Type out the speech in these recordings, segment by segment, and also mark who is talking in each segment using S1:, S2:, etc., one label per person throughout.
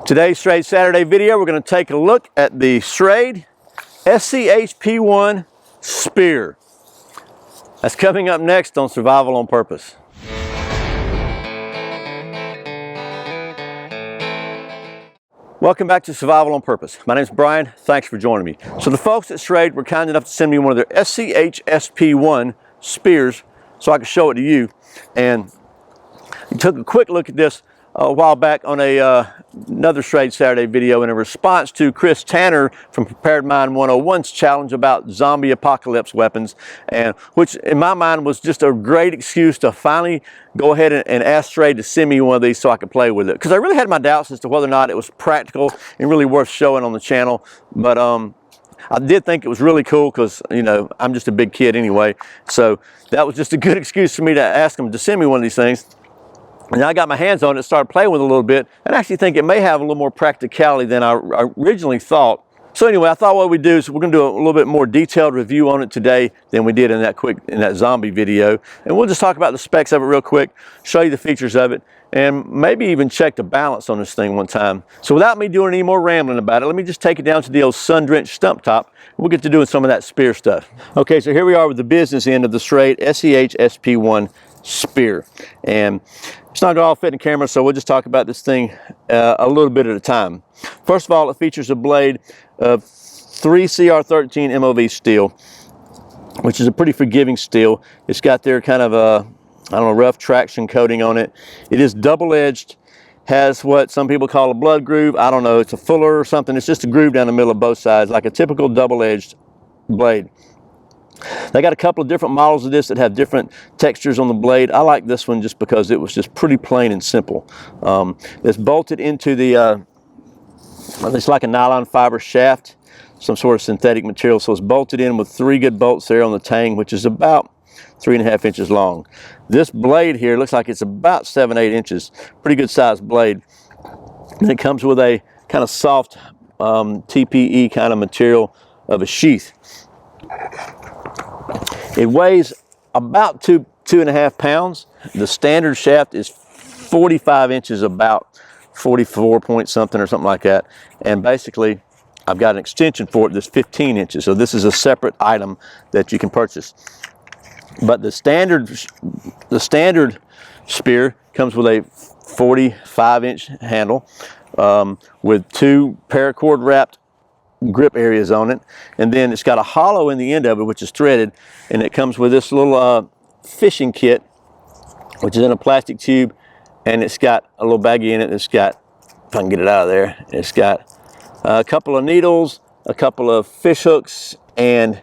S1: Today's Schrade Saturday video, we're going to take a look at the Schrade SCHP1 Spear. That's coming up next on Survival on Purpose. Welcome back to Survival on Purpose. My name is Brian. Thanks for joining me. So the folks at Schrade were kind enough to send me one of their SCHP1 spears so I could show it to you. And I took a quick look at this a while back on another Schrade Saturday video in a response to Chris Tanner from Prepared Mind 101's challenge about zombie apocalypse weapons, and which in my mind was just a great excuse to finally go ahead and ask Schrade to send me one of these so I could play with it, because I really had my doubts as to whether or not it was practical and really worth showing on the channel. But I did think it was really cool because, you know, I'm just a big kid anyway, so that was just a good excuse for me to ask them to send me one of these things. And I got my hands on it, started playing with it a little bit, and I actually think it may have a little more practicality than I originally thought. So anyway, I thought what we'd do is we're going to do a little bit more detailed review on it today than we did in that zombie video. And we'll just talk about the specs of it real quick, show you the features of it, and maybe even check the balance on this thing one time. So without me doing any more rambling about it, let me just take it down to the old sun-drenched stump top. We'll get to doing some of that spear stuff. Okay, so here we are with the business end of the Schrade SCHP1 Spear. And it's not going to all fit in the camera, so we'll just talk about this thing a little bit at a time. First of all, it features a blade of 3CR13 MOV steel, which is a pretty forgiving steel. It's got their kind of a, I don't know, rough traction coating on it. It is double-edged, has what some people call a blood groove. I don't know, it's a fuller or something. It's just a groove down the middle of both sides, like a typical double-edged blade. They got a couple of different models of this that have different textures on the blade. I like this one just because it was just pretty plain and simple. It's bolted into the, it's like a nylon fiber shaft, some sort of synthetic material. So it's bolted in with 3 good bolts there on the tang, which is about 3.5 inches long. This blade here looks like it's about 7-8 inches. Pretty good sized blade. And it comes with a kind of soft TPE kind of material of a sheath. It weighs about 2.5 pounds. The standard shaft is 45 inches, about 44 point something or something like that. And basically, I've got an extension for it that's 15 inches. So this is a separate item that you can purchase. But the standard spear comes with a 45-inch handle with 2 paracord wrapped grip areas on it, and then it's got a hollow in the end of it which is threaded, and it comes with this little fishing kit which is in a plastic tube, and it's got a little baggie in it. It's got, if I can get it out of there, it's got a couple of needles, a couple of fish hooks, and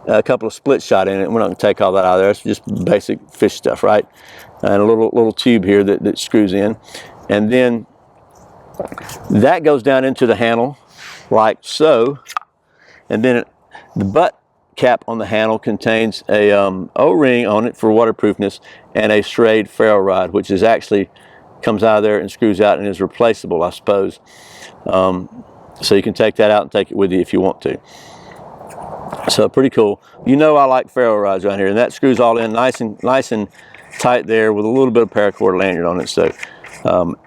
S1: a couple of split shot in it. We're not going to take all that out of there. It's just basic fish stuff, right? And a little tube here that screws in, and then that goes down into the handle like so, and then the butt cap on the handle contains a O-ring on it for waterproofness, and a Schrade ferro rod, which is actually comes out of there and screws out and is replaceable, I suppose. So you can take that out and take it with you if you want to. So pretty cool. You know, I like ferro rods right here, and that screws all in nice and tight there with a little bit of paracord lanyard on it. So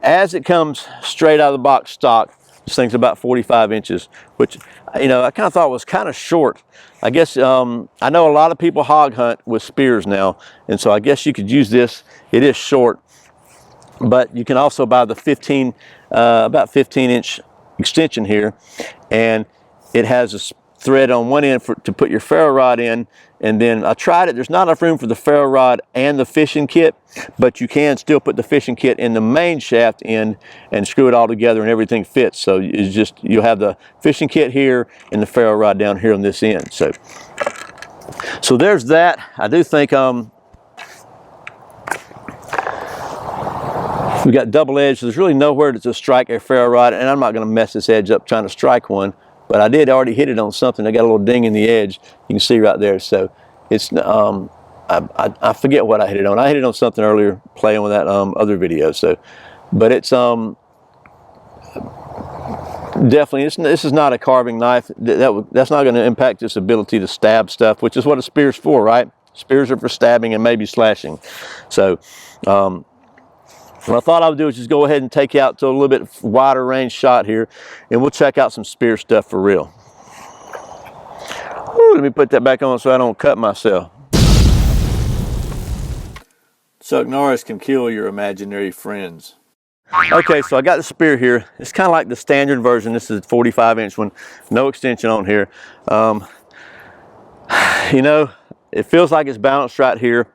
S1: as it comes straight out of the box stock, this thing's about 45 inches, which, you know, I kind of thought was kind of short. I guess, I know a lot of people hog hunt with spears now, and so I guess you could use this. It is short, but you can also buy the about 15-inch extension here, and it has a thread on one end to put your ferro rod in. And then I tried it. There's not enough room for the ferro rod and the fishing kit, but you can still put the fishing kit in the main shaft end and screw it all together, and everything fits. So it's just, you'll have the fishing kit here and the ferro rod down here on this end. So there's that. I do think we got double edge, so there's really nowhere to strike a ferro rod, and I'm not going to mess this edge up trying to strike one. But I did already hit it on something. I got a little ding in the edge. You can see right there. So it's, I forget what I hit it on. I hit it on something earlier playing with that other video. So, but it's definitely, this is not a carving knife. That's not going to impact its ability to stab stuff, which is what a spear's for, right? Spears are for stabbing and maybe slashing. So What I thought I would do is just go ahead and take you out to a little bit wider range shot here, and we'll check out some spear stuff for real. Ooh, let me put that back on so I don't cut myself. Chuck Norris can kill your imaginary friends. Okay, so I got the spear here. It's kind of like the standard version. This is a 45-inch one, no extension on here. You know, it feels like it's balanced right here.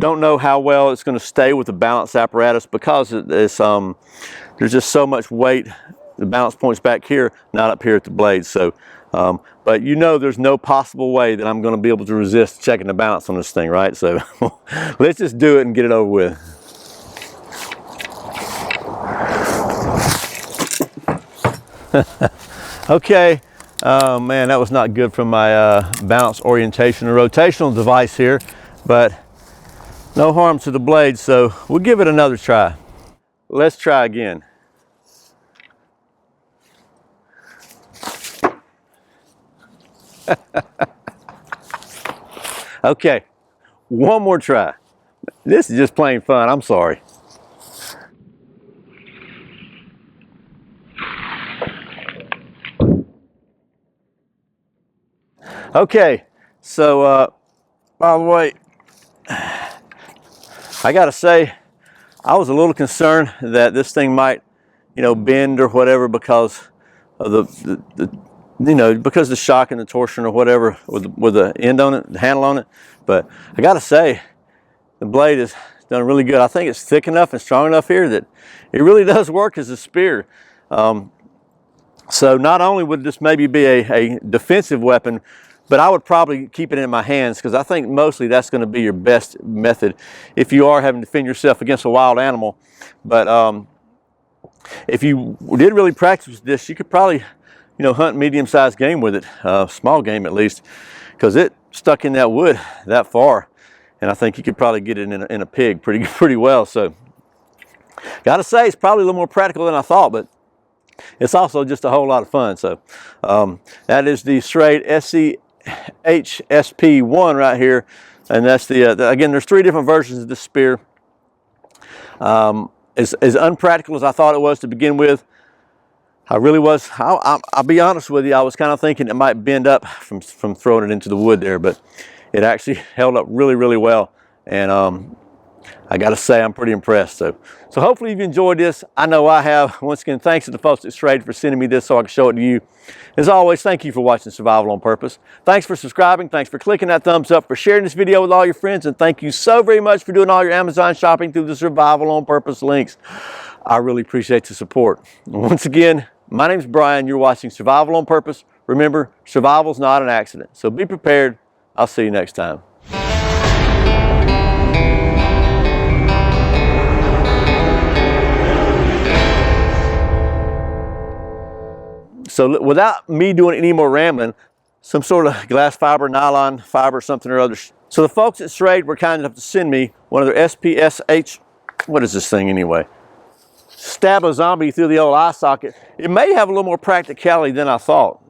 S1: Don't know how well it's going to stay with the balance apparatus because it's, there's just so much weight. The balance point's back here, not up here at the blade. So, but you know there's no possible way that I'm going to be able to resist checking the balance on this thing, right? So let's just do it and get it over with. Okay, man, that was not good from my balance orientation or rotational device here, but no harm to the blade, so we'll give it another try. Let's try again. Okay, one more try. This is just plain fun, I'm sorry. Okay, so by the way, I gotta say, I was a little concerned that this thing might, you know, bend or whatever because of because the shock and the torsion or whatever with the end on it, the handle on it. But I gotta say, the blade has done really good. I think it's thick enough and strong enough here that it really does work as a spear. So not only would this maybe be a defensive weapon, but I would probably keep it in my hands because I think mostly that's going to be your best method if you are having to defend yourself against a wild animal. But if you did really practice with this, you could probably, you know, hunt medium-sized game with it, small game at least, because it stuck in that wood that far, and I think you could probably get it in a pig pretty well. So, gotta say, it's probably a little more practical than I thought, but it's also just a whole lot of fun. So, that is the Schrade SCHSP1 right here, and that's again, there's 3 different versions of this spear. As unpractical as I thought it was to begin with, I really was. I'll be honest with you, I was kind of thinking it might bend up from throwing it into the wood there, but it actually held up really well, and I gotta say I'm pretty impressed. So hopefully you've enjoyed this. I know I have. Once again, thanks to the folks at Schrade for sending me this so I can show it to you. As always, thank you for watching Survival on Purpose. Thanks for subscribing. Thanks for clicking that thumbs up, for sharing this video with all your friends, and thank you so very much for doing all your Amazon shopping through the Survival on Purpose links. I really appreciate the support. Once again, my name's Brian. You're watching Survival on Purpose. Remember, survival's not an accident. So be prepared. I'll see you next time. So without me doing any more rambling, some sort of glass fiber, nylon fiber, something or other. So the folks at Schrade were kind enough to send me one of their SPSH, what is this thing anyway? Stab a zombie through the old eye socket. It may have a little more practicality than I thought.